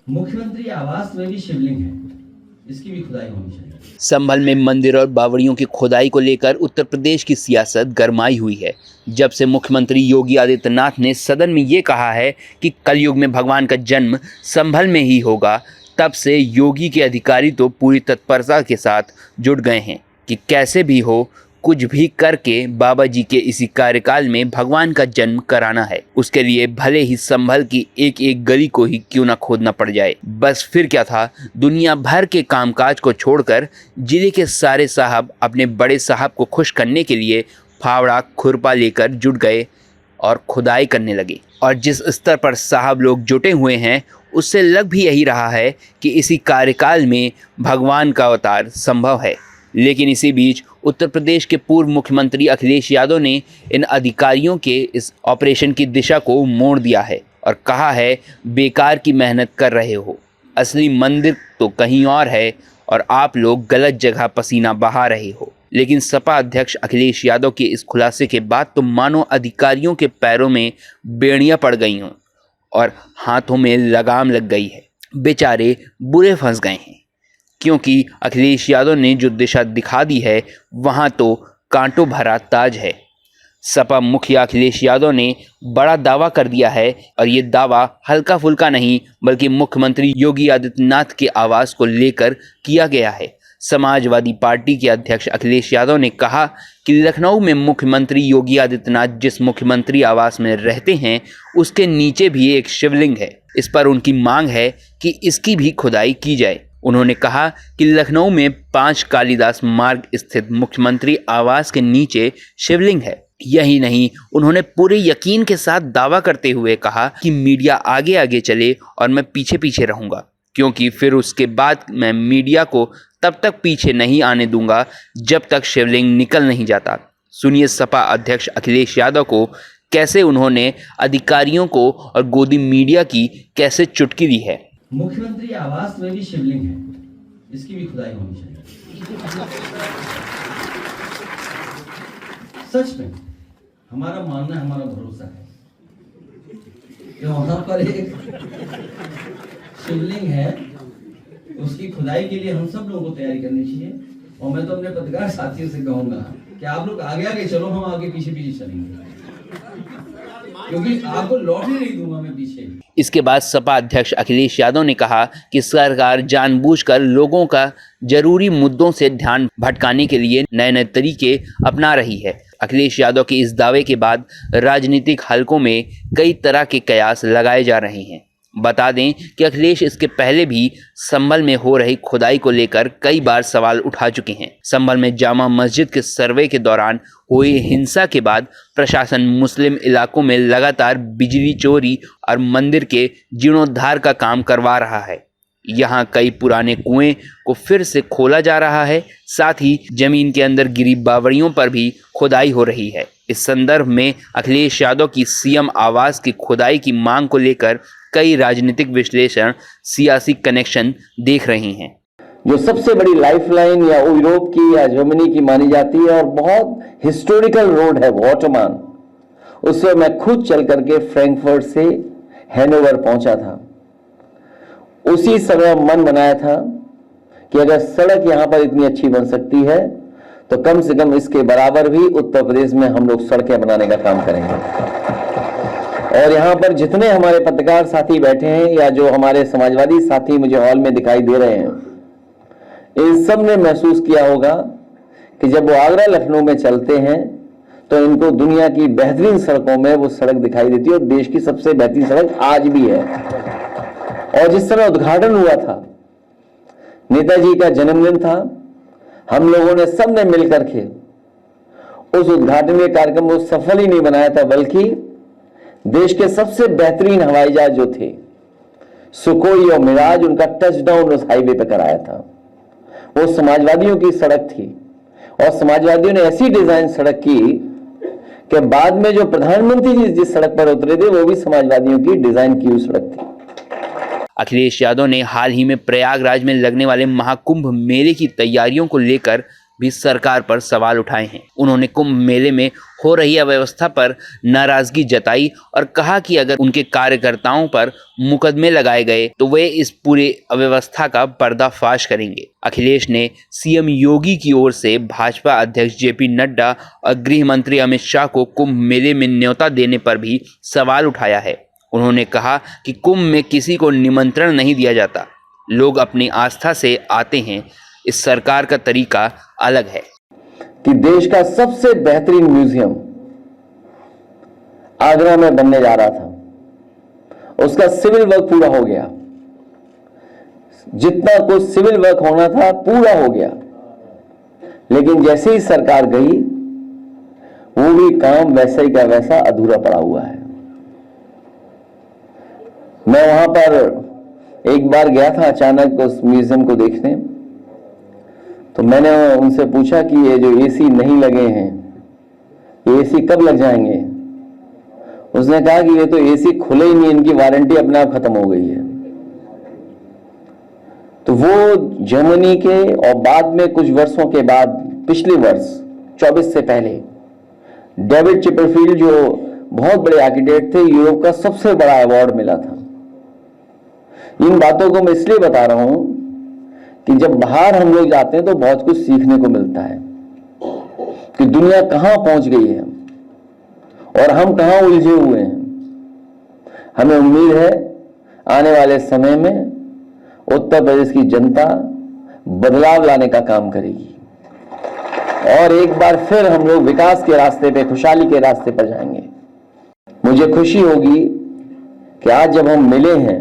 मुख्यमंत्री आवास में भी शिवलिंग है, इसकी भी खुदाई होनी चाहिए। संभल में मंदिर और बावड़ियों की खुदाई को लेकर उत्तर प्रदेश की सियासत गरमाई हुई है। जब से मुख्यमंत्री योगी आदित्यनाथ ने सदन में ये कहा है कि कलयुग में भगवान का जन्म संभल में ही होगा, तब से योगी के अधिकारी तो पूरी तत्परता के साथ जुट गए हैं कि कैसे भी हो कुछ भी करके बाबा जी के इसी कार्यकाल में भगवान का जन्म कराना है। उसके लिए भले ही संभल की एक एक गली को ही क्यों ना खोदना पड़ जाए। बस फिर क्या था, दुनिया भर के कामकाज को छोड़कर जिले के सारे साहब अपने बड़े साहब को खुश करने के लिए फावड़ा खुरपा लेकर जुट गए और खुदाई करने लगे। और जिस स्तर पर साहब लोग जुटे हुए हैं, उससे लग भी यही रहा है कि इसी कार्यकाल में भगवान का अवतार संभव है। लेकिन इसी बीच उत्तर प्रदेश के पूर्व मुख्यमंत्री अखिलेश यादव ने इन अधिकारियों के इस ऑपरेशन की दिशा को मोड़ दिया है और कहा है, बेकार की मेहनत कर रहे हो, असली मंदिर तो कहीं और है और आप लोग गलत जगह पसीना बहा रहे हो। लेकिन सपा अध्यक्ष अखिलेश यादव के इस खुलासे के बाद तो मानो अधिकारियों के पैरों में बेड़ियां पड़ गई हों और हाथों में लगाम लग गई है। बेचारे बुरे फंस गए हैं, क्योंकि अखिलेश यादव ने जो दिशा दिखा दी है वहाँ तो कांटों भरा ताज है। सपा मुखिया अखिलेश यादव ने बड़ा दावा कर दिया है और ये दावा हल्का फुल्का नहीं बल्कि मुख्यमंत्री योगी आदित्यनाथ के आवास को लेकर किया गया है। समाजवादी पार्टी के अध्यक्ष अखिलेश यादव ने कहा कि लखनऊ में मुख्यमंत्री योगी आदित्यनाथ जिस मुख्यमंत्री आवास में रहते हैं उसके नीचे भी एक शिवलिंग है। इस पर उनकी मांग है कि इसकी भी खुदाई की जाए। उन्होंने कहा कि लखनऊ में 5 कालिदास मार्ग स्थित मुख्यमंत्री आवास के नीचे शिवलिंग है। यही नहीं, उन्होंने पूरे यकीन के साथ दावा करते हुए कहा कि मीडिया आगे आगे चले और मैं पीछे पीछे रहूंगा, क्योंकि फिर उसके बाद मैं मीडिया को तब तक पीछे नहीं आने दूंगा जब तक शिवलिंग निकल नहीं जाता। सुनिए सपा अध्यक्ष अखिलेश यादव को कैसे उन्होंने अधिकारियों को और गोदी मीडिया की कैसे चुटकी दी है। मुख्यमंत्री आवास में भी शिवलिंग है, इसकी भी खुदाई होनी चाहिए। सच में हमारा मानना है, हमारा भरोसा है कि वहां पर एक शिवलिंग है, उसकी खुदाई के लिए हम सब लोगों को तैयारी करनी चाहिए। और मैं तो अपने पत्रकार साथियों से कहूंगा कि आप लोग आगे आगे चलो, हम आगे पीछे पीछे चलेंगे, क्योंकि आपको लौटने नहीं दूंगा मैं पीछे। इसके बाद सपा अध्यक्ष अखिलेश यादव ने कहा कि सरकार जानबूझकर लोगों का जरूरी मुद्दों से ध्यान भटकाने के लिए नए नए तरीके अपना रही है। अखिलेश यादव के इस दावे के बाद राजनीतिक हलकों में कई तरह के कयास लगाए जा रहे हैं। बता दें कि अखिलेश इसके पहले भी संभल में हो रही खुदाई को लेकर कई बार सवाल उठा चुके हैं। संभल में जामा मस्जिद के सर्वे के दौरान हुई हिंसा के बाद प्रशासन मुस्लिम इलाकों में लगातार बिजली चोरी और मंदिर के जीर्णोद्धार का काम करवा रहा है। यहाँ कई पुराने कुएं को फिर से खोला जा रहा है, साथ ही जमीन के अंदर गिरी बावड़ियों पर भी खुदाई हो रही है। इस संदर्भ में अखिलेश यादव की सीएम आवास की खुदाई की मांग को लेकर कई राजनीतिक विश्लेषण सियासी कनेक्शन देख रहे हैं। जो सबसे बड़ी लाइफलाइन या यूरोप की या जर्मनी की मानी जाती है और बहुत हिस्टोरिकल रोड है वॉटरमान, उससे मैं खुद चल करके फ्रैंकफर्ट से हैनोवर पहुंचा था। उसी समय मन बनाया था कि अगर सड़क यहां पर इतनी अच्छी बन सकती है तो कम से कम इसके बराबर भी उत्तर प्रदेश में हम लोग सड़कें बनाने का काम करेंगे। और यहाँ पर जितने हमारे पत्रकार साथी बैठे हैं या जो हमारे समाजवादी साथी मुझे हॉल में दिखाई दे रहे हैं, इन सब ने महसूस किया होगा कि जब वो आगरा लखनऊ में चलते हैं तो इनको दुनिया की बेहतरीन सड़कों में वो सड़क दिखाई देती है और देश की सबसे बेहतरीन सड़क आज भी है। और जिस समय उद्घाटन हुआ था, नेताजी का जन्मदिन था, हम लोगों ने सबने मिलकर के उस उद्घाटन कार्यक्रम को सफल ही नहीं बनाया था, बल्कि देश के सबसे बेहतरीन हवाई जहाज जो थे सुखोई और मिराज, उनका टचडाउन उस हाईवे पे कराया था। वो समाजवादियों की सड़क थी और समाजवादियों ने ऐसी डिजाइन सड़क की कि बाद में जो प्रधानमंत्री जी जिस सड़क पर उतरे थे वो भी समाजवादियों की डिजाइन की हुई सड़क थी। अखिलेश यादव ने हाल ही में प्रयागराज में लगने वाले महाकुंभ मेले की तैयारियों को लेकर भी सरकार पर सवाल उठाए हैं। उन्होंने कुंभ मेले में हो रही अव्यवस्था पर नाराजगी जताई और कहा कि अगर उनके कार्यकर्ताओं पर मुकदमे लगाए गए तो वे इस पूरे अव्यवस्था का पर्दाफाश करेंगे। अखिलेश ने सीएम योगी की ओर से भाजपा अध्यक्ष जेपी नड्डा और गृह मंत्री अमित शाह को कुंभ मेले में न्योता देने पर भी सवाल उठाया है। उन्होंने कहा कि कुंभ में किसी को निमंत्रण नहीं दिया जाता, लोग अपनी आस्था से आते हैं। इस सरकार का तरीका अलग है कि देश का सबसे बेहतरीन म्यूजियम आगरा में बनने जा रहा था, उसका सिविल वर्क पूरा हो गया, जितना कुछ सिविल वर्क होना था पूरा हो गया, लेकिन जैसे ही सरकार गई वो भी काम वैसा ही का वैसा अधूरा पड़ा हुआ है। मैं वहां पर एक बार गया था अचानक उस म्यूजियम को देखने, तो मैंने उनसे पूछा कि ये जो एसी नहीं लगे हैं, ये एसी कब लग जाएंगे? उसने कहा कि ये तो एसी खुले ही नहीं, इनकी वारंटी अपने आप खत्म हो गई है। तो वो जर्मनी के और बाद में कुछ वर्षों के बाद, पिछले वर्ष 24 से पहले, डेविड चिपरफील्ड जो बहुत बड़े आर्किटेक्ट थे, यूरोप का सबसे बड़ा अवार्ड मिला था। इन बातों को मैं इसलिए बता रहा हूं कि जब बाहर हम लोग जाते हैं तो बहुत कुछ सीखने को मिलता है कि दुनिया कहां पहुंच गई है और हम कहां उलझे हुए हैं। हमें उम्मीद है आने वाले समय में उत्तर प्रदेश की जनता बदलाव लाने का काम करेगी और एक बार फिर हम लोग विकास के रास्ते पे, खुशहाली के रास्ते पर जाएंगे। मुझे खुशी होगी कि आज जब हम मिले हैं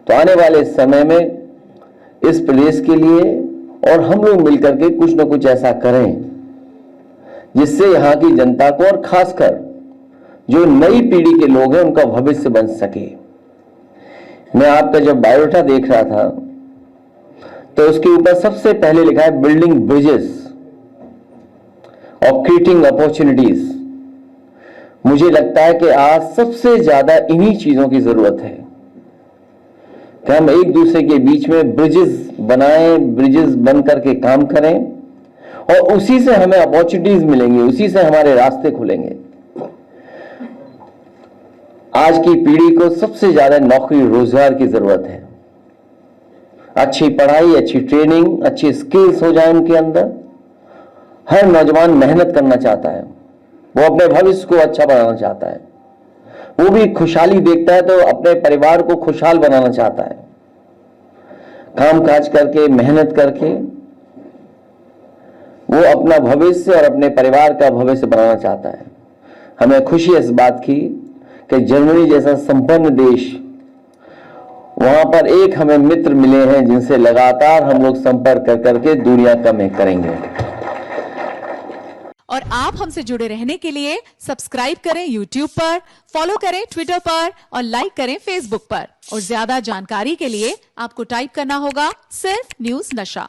तो आने वाले समय में इस प्रदेश के लिए और हम लोग मिलकर के कुछ न कुछ ऐसा करें जिससे यहाँ की जनता को और खासकर जो नई पीढ़ी के लोग हैं उनका भविष्य बन सके। मैं आपका जब बायोडाटा देख रहा था तो उसके ऊपर सबसे पहले लिखा है बिल्डिंग ब्रिजेस और क्रिएटिंग अपॉर्चुनिटीज। मुझे लगता है कि आज सबसे ज्यादा इन्हीं चीजों की जरूरत है कि हम एक दूसरे के बीच में ब्रिजेस बनाएं, ब्रिजेस बन करके काम करें और उसी से हमें अपॉर्चुनिटीज मिलेंगी, उसी से हमारे रास्ते खुलेंगे। आज की पीढ़ी को सबसे ज्यादा नौकरी रोजगार की जरूरत है। अच्छी पढ़ाई, अच्छी ट्रेनिंग, अच्छी स्किल्स हो जाए उनके अंदर। हर नौजवान मेहनत करना चाहता है, वो अपने भविष्य को अच्छा बनाना चाहता है, वो भी खुशहाली देखता है तो अपने परिवार को खुशहाल बनाना चाहता है। काम काज करके, मेहनत करके वो अपना भविष्य और अपने परिवार का भविष्य बनाना चाहता है। हमें खुशी इस बात की कि जर्मनी जैसा संपन्न देश, वहां पर एक हमें मित्र मिले हैं जिनसे लगातार हम लोग संपर्क कर करके दुनिया कम करेंगे। और आप हमसे जुड़े रहने के लिए सब्सक्राइब करें YouTube पर, फॉलो करें Twitter पर और लाइक करें Facebook पर। और ज्यादा जानकारी के लिए आपको टाइप करना होगा सिर्फ न्यूज़ नशा।